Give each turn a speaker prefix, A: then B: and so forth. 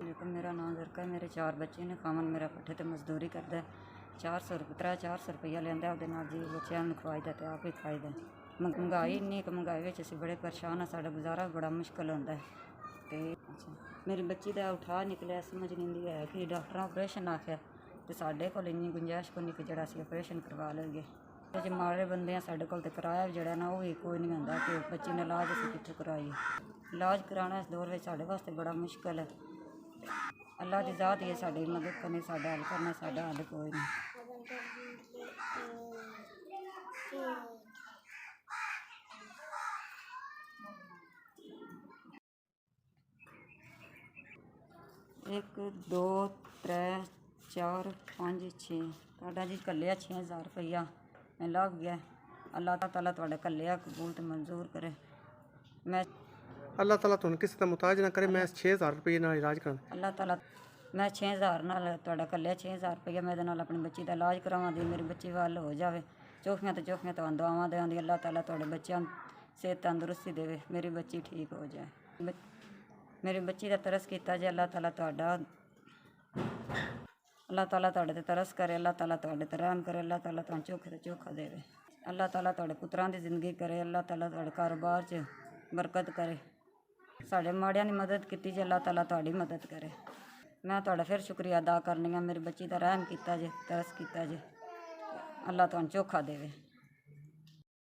A: लेकिन मेरा नाम जरका है। मेरे 4 बच्चे ने। खामन मेरा पट्ठे ते मजदूरी करता है। 400 रुपया लिया ਉਹਦੇ ਨਾਲ ਜੀ ਬੱਚਿਆਂ ਨੂੰ ਖਵਾਈਦਾ ਤੇ ਆਪ ਹੀ ਖਾਈਦਾ। ਮਹਿੰਗਾਈ ਇੰਨੀ ਕਿ ਮਹਿੰਗਾਈ ਵਿੱਚ ਅਸੀਂ ਬੜੇ ਪਰੇਸ਼ਾਨ ਹਾਂ। ਸਾਡਾ ਗੁਜ਼ਾਰਾ ਬੜਾ ਮੁਸ਼ਕਿਲ ਹੁੰਦਾ ਹੈ। ਤੇ ਮੇਰੀ ਬੱਚੀ ਦਾ ਉਠਾ ਨਿਕਲਿਆ, ਸਮਝ ਨਹੀਂ ਆਉਂਦੀ ਹੈ ਕਿ ਡਾਕਟਰਾਂ ਆਪਰੇਸ਼ਨ ਆਖਿਆ ਤੇ ਸਾਡੇ ਕੋਲ ਇੰਨੀ ਗੁੰਜਾਇਸ਼ ਕੋਈ ਨਹੀਂ ਕਿ ਜਿਹੜਾ ਅਸੀਂ ਆਪਰੇਸ਼ਨ ਕਰਵਾ ਲਈਏ। ਜੇ ਮਾੜੇ ਬੰਦੇ ਆ ਸਾਡੇ ਕੋਲ ਤੇ ਕਿਰਾਇਆ ਜਿਹੜਾ ਨਾ ਉਹ ਵੀ ਕੋਈ ਨਹੀਂ ਹੁੰਦਾ ਕਿ ਬੱਚੀ ਨੇ ਇਲਾਜ ਅਸੀਂ ਕਿੱਥੋਂ ਕਰਾਈਏ। ਇਲਾਜ ਕਰਾਉਣਾ ਇਸ ਦੌਰ ਵਿੱਚ ਸਾਡੇ ਵਾਸਤੇ ਬੜਾ ਮੁਸ਼ਕਿਲ ਹੈ। ਅੱਲਾ ਦੀ ਜ਼ਾਤ ਹੀ ਸਾਡੀ ਮਦਦ ਕਰਨੀ, ਸਾਡਾ ਹੱਲ ਕਰਨਾ, ਸਾਡਾ ਹੱਲ ਕੋਈ ਨਹੀਂ। एक दो त्रै 4 5 6 ਤੁਹਾਡਾ ਜੀ ਕੱਲਿਆ 6000 रुपया मैं ਲੱਗ ਗਿਆ। ਅੱਲਾਹ ਤਾਲਾ ਤੁਹਾਡਾ ਕੱਲਿਆ ਕਬੂਲ ਤੇ ਮਨਜ਼ੂਰ ਕਰੇ। ਮੈਂ
B: ਅੱਲਾਹ ਤਾਲਾ ਤੁਹਾਨੂੰ ਕਿਸੇ ਦਾ ਮੁਤਾਜ ਨਾ ਕਰੇ। ਮੈਂ 6000 ਰੁਪਏ ਨਾਲ ਇਲਾਜ ਕਰਾਂ।
A: ਅੱਲਾਹ ਤਾਲਾ ਮੈਂ 6000 ਨਾਲ ਤੁਹਾਡਾ ਕੱਲਿਆ 6000 ਰੁਪਇਆ ਮੈਂ ਇਹਦੇ ਨਾਲ ਆਪਣੀ ਬੱਚੀ ਦਾ ਇਲਾਜ ਕਰਾਵਾਂਗੀ। ਮੇਰੀ ਬੱਚੀ ਵੱਲ ਹੋ ਜਾਵੇ। ਚੌਖੀਆਂ ਤੇ ਤੁਹਾਨੂੰ ਦੁਆਵਾਂ ਦੇਵਾਂਗੀ। ਅੱਲਾਹ ਤਾਲਾ ਤੁਹਾਡੇ ਬੱਚਿਆਂ ਨੂੰ ਸਿਹਤ ਤੰਦਰੁਸਤੀ ਦੇਵੇ, ਮੇਰੀ ਬੱਚੀ ਠੀਕ ਹੋ ਜਾਏ। ਮੇਰੀ ਬੱਚੀ ਦਾ ਤਰਸ ਕੀਤਾ ਜੇ ਅੱਲਾਹ ਤਾਲਾ ਤੁਹਾਡੇ ਤੇ ਤਰਸ करे। ਅੱਲਾਹ ਤਾਲਾ ਤੁਹਾਡੇ ਤੇ ਰਹਿਮ करे। ਅੱਲਾਹ ਤਾਲਾ ਤੁਹਾਨੂੰ ਚੋਖੇ ਤੇ ਚੋਖਾ ਦੇਵੇ। ਅੱਲਾਹ ਤਾਲਾ ਤੁਹਾਡੇ ਪੁੱਤਰਾਂ ਦੀ ਜ਼ਿੰਦਗੀ ਕਰੇ। ਅੱਲਾਹ ਤਾਲਾ ਤੁਹਾਡੇ ਕਾਰੋਬਾਰ 'ਚ ਬਰਕਤ करे। ਸਾਡੇ ਮਾੜਿਆਂ ਦੀ ਮਦਦ ਕੀਤੀ ਜੇ ਅੱਲਾਹ ਤਾਲਾ ਤੁਹਾਡੀ ਮਦਦ करे। ਮੈਂ ਤੁਹਾਡਾ ਫਿਰ ਸ਼ੁਕਰੀਆ ਅਦਾ ਕਰਨੀ ਆ। ਮੇਰੀ ਬੱਚੀ ਦਾ ਰਹਿਮ ਕੀਤਾ ਜੇ, ਤਰਸ ਕੀਤਾ ਜੇ। ਅੱਲਾਹ ਤੁਹਾਨੂੰ ਚੋਖਾ ਦੇਵੇ।